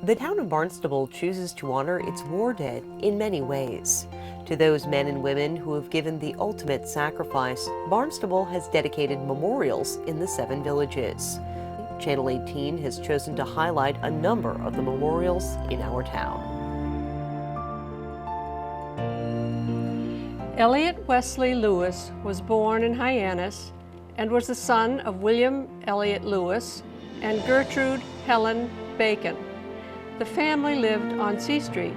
The town of Barnstable chooses to honor its war dead in many ways. To those men and women who have given the ultimate sacrifice, Barnstable has dedicated memorials in the 7 villages. Channel 18 has chosen to highlight a number of the memorials in our town. Elliot Wesley Lewis was born in Hyannis and was the son of William Elliot Lewis and Gertrude Helen Bacon. The family lived on C Street.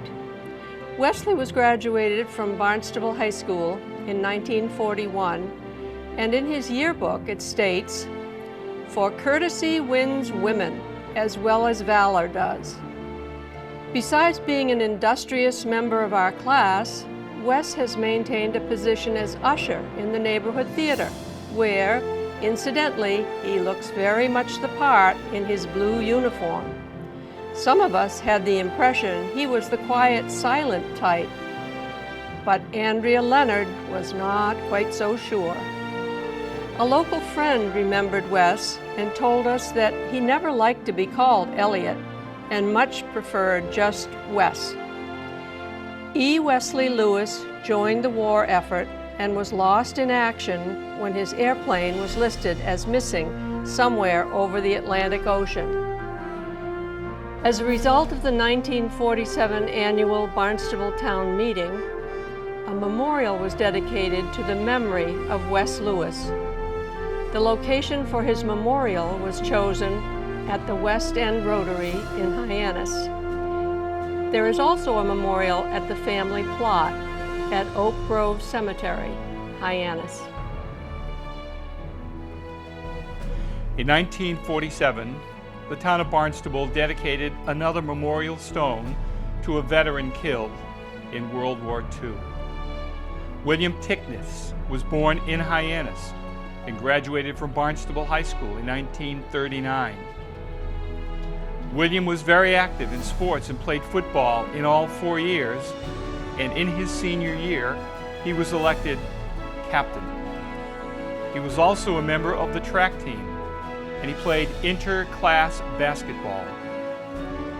Wesley was graduated from Barnstable High School in 1941, and in his yearbook it states, "For courtesy wins women as well as valor does." Besides being an industrious member of our class, Wes has maintained a position as usher in the neighborhood theater, where, incidentally, he looks very much the part in his blue uniform. Some of us had the impression he was the quiet, silent type, but Andrea Leonard was not quite so sure. A local friend remembered Wes and told us that he never liked to be called Elliot and much preferred just Wes. E. Wesley Lewis joined the war effort and was lost in action when his airplane was listed as missing somewhere over the Atlantic Ocean. As a result of the 1947 annual Barnstable Town Meeting, a memorial was dedicated to the memory of Wes Lewis. The location for his memorial was chosen at the West End Rotary in Hyannis. There is also a memorial at the family plot at Oak Grove Cemetery, Hyannis. In 1947, the town of Barnstable dedicated another memorial stone to a veteran killed in World War II. William Tickness was born in Hyannis and graduated from Barnstable High School in 1939. William was very active in sports and played football in all 4 years, and in his senior year, he was elected captain. He was also a member of the track team, and he played inter-class basketball.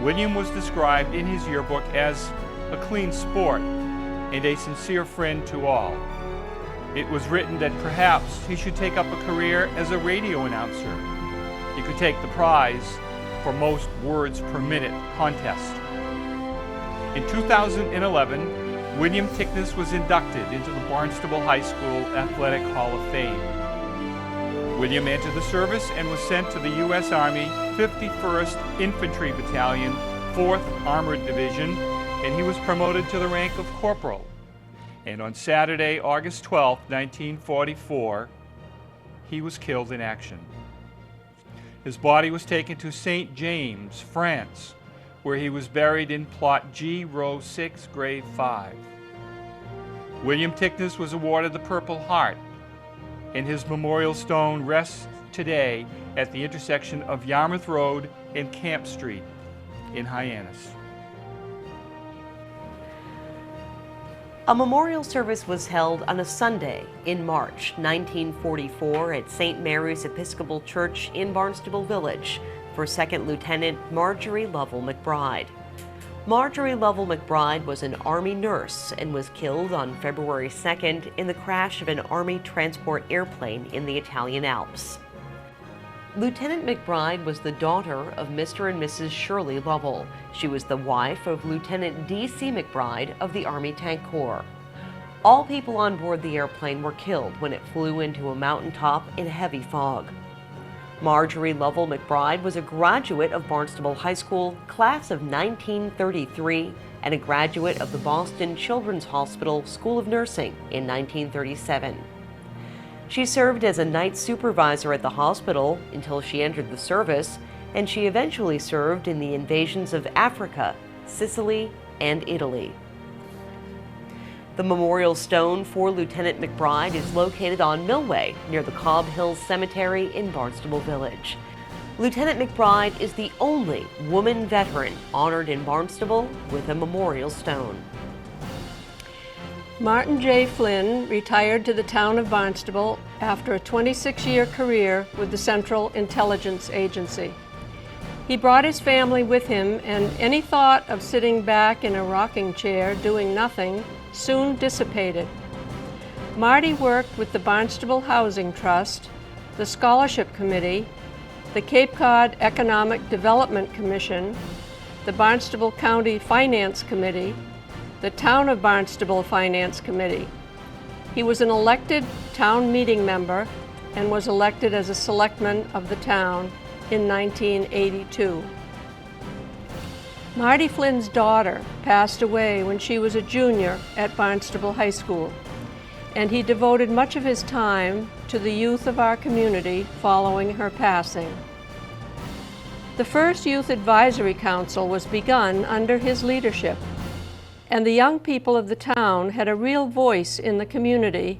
William was described in his yearbook as a clean sport and a sincere friend to all. It was written that perhaps he should take up a career as a radio announcer. He could take the prize for most words per minute contest. In 2011, William Tickness was inducted into the Barnstable High School Athletic Hall of Fame. William entered the service and was sent to the U.S. Army 51st Infantry Battalion, 4th Armored Division, and he was promoted to the rank of corporal. And on Saturday, August 12, 1944, he was killed in action. His body was taken to St. James, France, where he was buried in plot G, row 6, grave 5. William Tickness was awarded the Purple Heart, and his memorial stone rests today at the intersection of Yarmouth Road and Camp Street in Hyannis. A memorial service was held on a Sunday in March 1944 at St. Mary's Episcopal Church in Barnstable Village for 2nd Lieutenant Marjorie Lovell McBride. Marjorie Lovell McBride was an Army nurse and was killed on February 2nd in the crash of an Army transport airplane in the Italian Alps. Lieutenant McBride was the daughter of Mr. and Mrs. Shirley Lovell. She was the wife of Lieutenant D.C. McBride of the Army Tank Corps. All people on board the airplane were killed when it flew into a mountaintop in heavy fog. Marjorie Lovell McBride was a graduate of Barnstable High School, class of 1933, and a graduate of the Boston Children's Hospital School of Nursing in 1937. She served as a night supervisor at the hospital until she entered the service, and she eventually served in the invasions of Africa, Sicily, and Italy. The memorial stone for Lieutenant McBride is located on Millway near the Cobb Hills Cemetery in Barnstable Village. Lieutenant McBride is the only woman veteran honored in Barnstable with a memorial stone. Martin J. Flynn retired to the town of Barnstable after a 26-year career with the Central Intelligence Agency. He brought his family with him, and any thought of sitting back in a rocking chair doing nothing soon dissipated. Marty worked with the Barnstable Housing Trust, the Scholarship Committee, the Cape Cod Economic Development Commission, the Barnstable County Finance Committee, the Town of Barnstable Finance Committee. He was an elected town meeting member and was elected as a selectman of the town in 1982. Marty Flynn's daughter passed away when she was a junior at Barnstable High School, and he devoted much of his time to the youth of our community following her passing. The first Youth Advisory Council was begun under his leadership, and the young people of the town had a real voice in the community.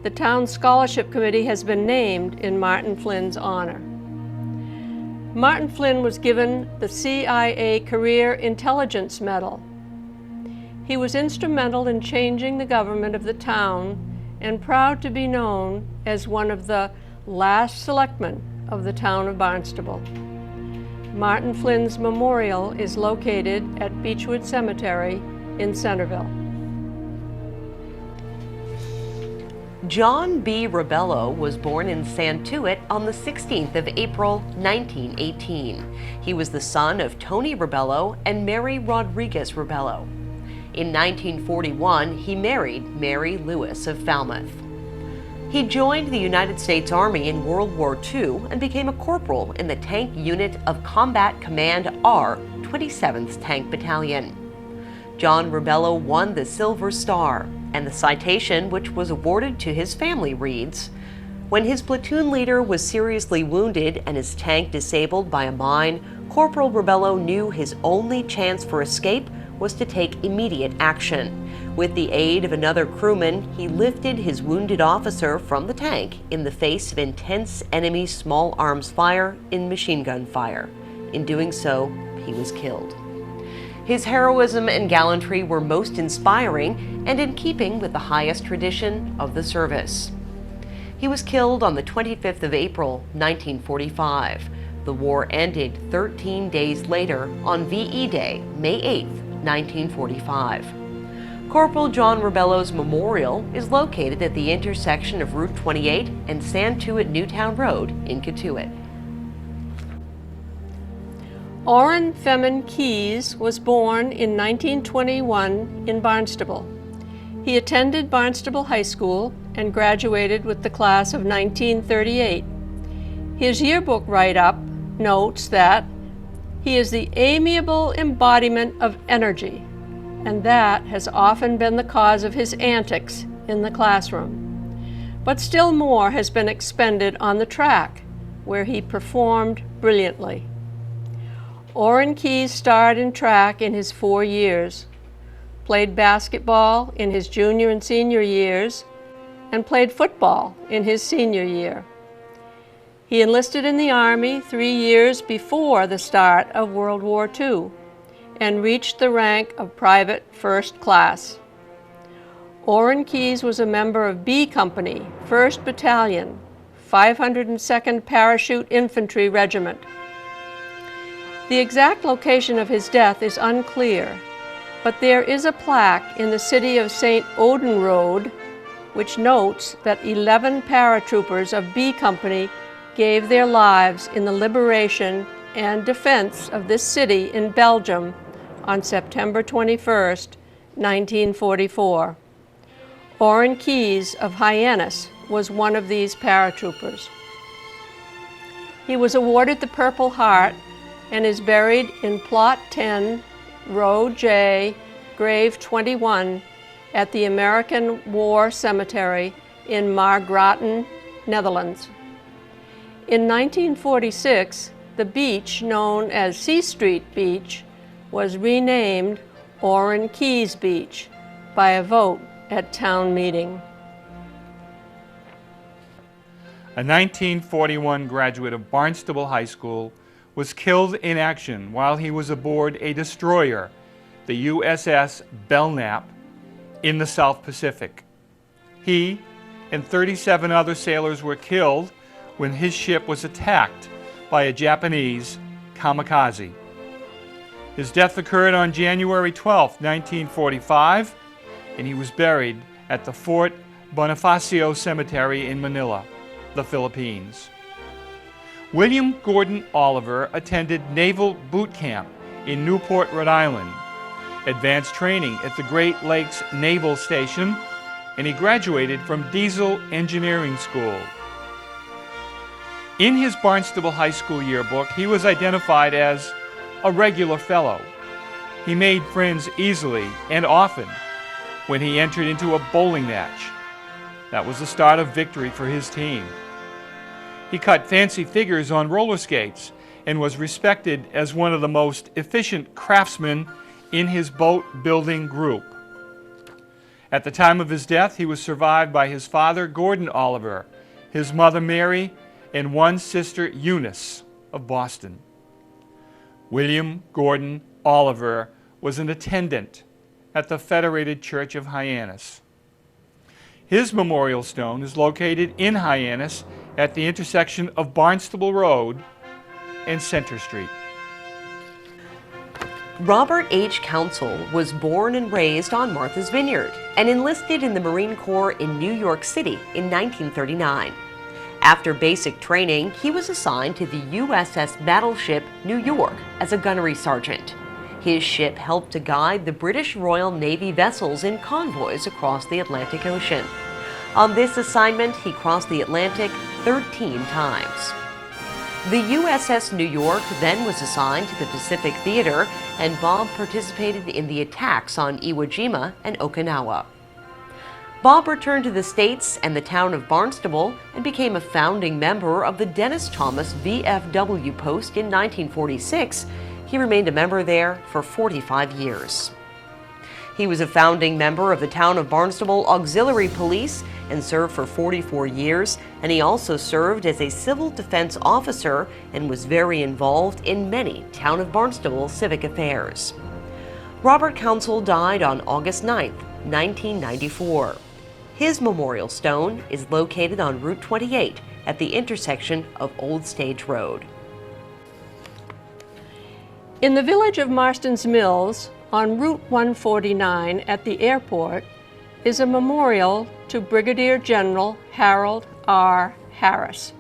The town scholarship committee has been named in Martin Flynn's honor. Martin Flynn was given the CIA Career Intelligence Medal. He was instrumental in changing the government of the town and proud to be known as one of the last selectmen of the town of Barnstable. Martin Flynn's memorial is located at Beechwood Cemetery in Centerville. John B. Rebello was born in Santuit on the 16th of April, 1918. He was the son of Tony Rebello and Mary Rodriguez Rebello. In 1941, he married Mary Lewis of Falmouth. He joined the United States Army in World War II and became a corporal in the tank unit of Combat Command R, 27th Tank Battalion. John Rebello won the Silver Star, and the citation which was awarded to his family reads, "When his platoon leader was seriously wounded and his tank disabled by a mine, Corporal Rebello knew his only chance for escape was to take immediate action. With the aid of another crewman, he lifted his wounded officer from the tank in the face of intense enemy small arms fire and machine gun fire. In doing so, he was killed." His heroism and gallantry were most inspiring and in keeping with the highest tradition of the service. He was killed on the 25th of April, 1945. The war ended 13 days later on VE Day, May 8th, 1945. Corporal John Rebello's memorial is located at the intersection of Route 28 and Santuit Newtown Road in Cotuit. Orrin Femin Keyes was born in 1921 in Barnstable. He attended Barnstable High School and graduated with the class of 1938. His yearbook write-up notes that he is the amiable embodiment of energy, and that has often been the cause of his antics in the classroom. But still more has been expended on the track, where he performed brilliantly. Orrin Keyes starred in track in his 4 years, played basketball in his junior and senior years, and played football in his senior year. He enlisted in the Army 3 years before the start of World War II and reached the rank of Private First Class. Orrin Keyes was a member of B Company, 1st Battalion, 502nd Parachute Infantry Regiment. The exact location of his death is unclear, but there is a plaque in the city of St. Odin Road which notes that 11 paratroopers of B Company gave their lives in the liberation and defense of this city in Belgium on September 21, 1944. Orrin Keyes of Hyannis was one of these paratroopers. He was awarded the Purple Heart and is buried in Plot 10, Row J, Grave 21 at the American War Cemetery in Margraten, Netherlands. In 1946, the beach known as C Street Beach was renamed Orrin Keyes Beach by a vote at town meeting. A 1941 graduate of Barnstable High School was killed in action while he was aboard a destroyer, the USS Belknap, in the South Pacific. He and 37 other sailors were killed when his ship was attacked by a Japanese kamikaze. His death occurred on January 12, 1945, and he was buried at the Fort Bonifacio Cemetery in Manila, the Philippines. William Gordon Oliver attended Naval Boot Camp in Newport, Rhode Island, advanced training at the Great Lakes Naval Station, and he graduated from Diesel Engineering School. In his Barnstable High School yearbook, he was identified as a regular fellow. He made friends easily and often when he entered into a bowling match. That was the start of victory for his team. He cut fancy figures on roller skates and was respected as one of the most efficient craftsmen in his boat building group. At the time of his death, he was survived by his father, Gordon Oliver, his mother, Mary, and one sister, Eunice, of Boston. William Gordon Oliver was an attendant at the Federated Church of Hyannis. His memorial stone is located in Hyannis at the intersection of Barnstable Road and Center Street. Robert H. Council was born and raised on Martha's Vineyard and enlisted in the Marine Corps in New York City in 1939. After basic training, he was assigned to the USS Battleship New York as a gunnery sergeant. His ship helped to guide the British Royal Navy vessels in convoys across the Atlantic Ocean. On this assignment, he crossed the Atlantic 13 times. The USS New York then was assigned to the Pacific Theater, and Bob participated in the attacks on Iwo Jima and Okinawa. Bob returned to the States and the town of Barnstable and became a founding member of the Dennis Thomas VFW post in 1946. He remained a member there for 45 years. He was a founding member of the town of Barnstable Auxiliary Police and served for 44 years, and he also served as a civil defense officer and was very involved in many town of Barnstable civic affairs. Robert Council died on August 9, 1994. His memorial stone is located on Route 28 at the intersection of Old Stage Road. In the village of Marston's Mills, on Route 149 at the airport, is a memorial to Brigadier General Harold R. Harris.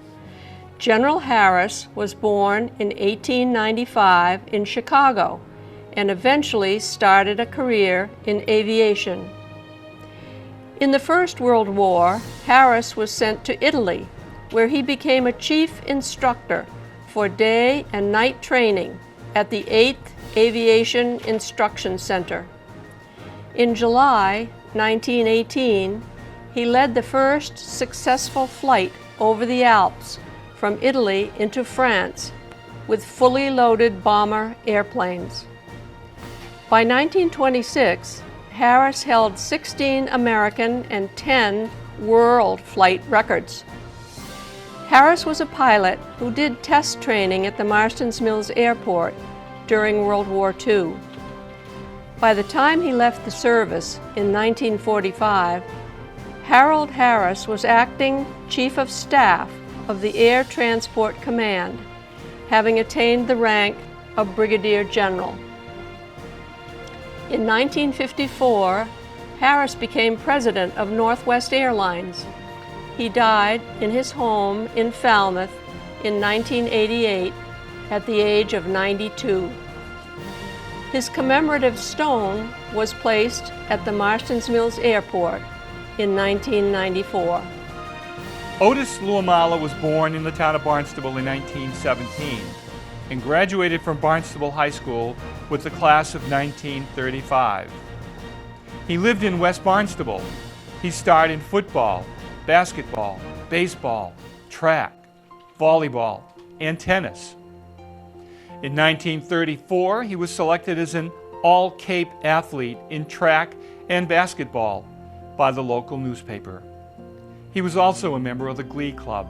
General Harris was born in 1895 in Chicago and eventually started a career in aviation. In the First World War, Harris was sent to Italy, where he became a chief instructor for day and night training at the 8th Aviation Instruction Center. In July 1918, he led the first successful flight over the Alps from Italy into France with fully loaded bomber airplanes. By 1926, Harris held 16 American and 10 world flight records. Harris was a pilot who did test training at the Marston's Mills Airport during World War II. By the time he left the service in 1945, Harold Harris was acting Chief of Staff of the Air Transport Command, having attained the rank of Brigadier General. In 1954, Harris became president of Northwest Airlines. He died in his home in Falmouth in 1988 at the age of 92. His commemorative stone was placed at the Marston's Mills Airport in 1994. Otis Luamala was born in the town of Barnstable in 1917 and graduated from Barnstable High School with the class of 1935. He lived in West Barnstable. He starred in football, basketball, baseball, track, volleyball, and tennis. In 1934, he was selected as an all-Cape athlete in track and basketball by the local newspaper. He was also a member of the Glee Club.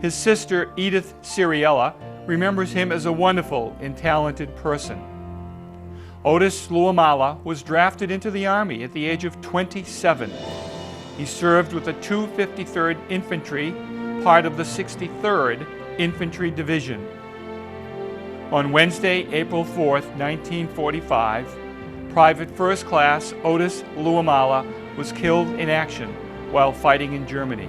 His sister, Edith Ciriella, remembers him as a wonderful and talented person. Otis Luamala was drafted into the Army at the age of 27. He served with the 253rd Infantry, part of the 63rd Infantry Division. On Wednesday, April 4th, 1945, Private First Class Otis Luamala was killed in action while fighting in Germany.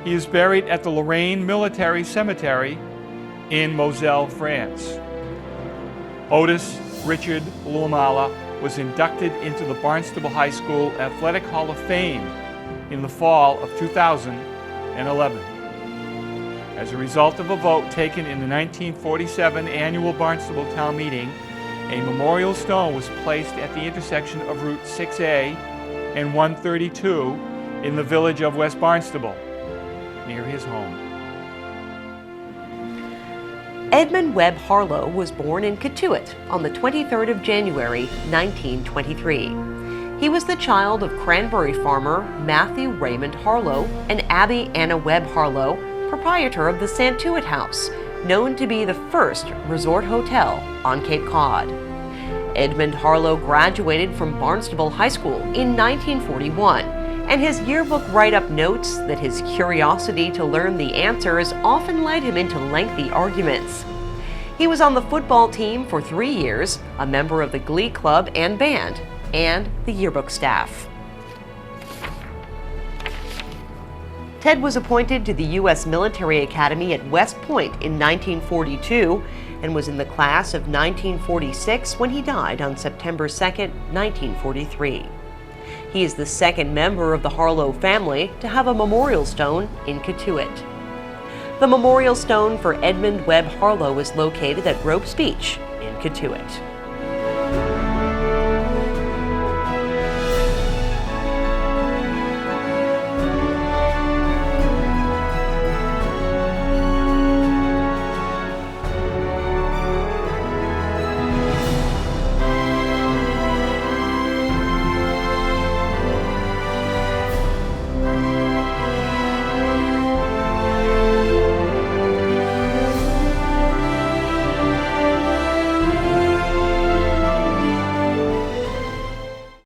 He is buried at the Lorraine Military Cemetery in Moselle, France. Otis Richard Luamala was inducted into the Barnstable High School Athletic Hall of Fame in the fall of 2011. As a result of a vote taken in the 1947 annual Barnstable Town Meeting, a memorial stone was placed at the intersection of Route 6A and 132 in the village of West Barnstable, near his home. Edmund Webb Harlow was born in Cotuit on the 23rd of January, 1923. He was the child of cranberry farmer Matthew Raymond Harlow and Abby Anna Webb Harlow, proprietor of the Santuit House, known to be the first resort hotel on Cape Cod. Edmund Harlow graduated from Barnstable High School in 1941, and his yearbook write-up notes that his curiosity to learn the answers often led him into lengthy arguments. He was on the football team for 3 years, a member of the glee club and band, and the yearbook staff. Ted was appointed to the U.S. Military Academy at West Point in 1942 and was in the class of 1946 when he died on September 2, 1943. He is the second member of the Harlow family to have a memorial stone in Cotuit. The memorial stone for Edmund Webb Harlow is located at Ropes Beach in Cotuit.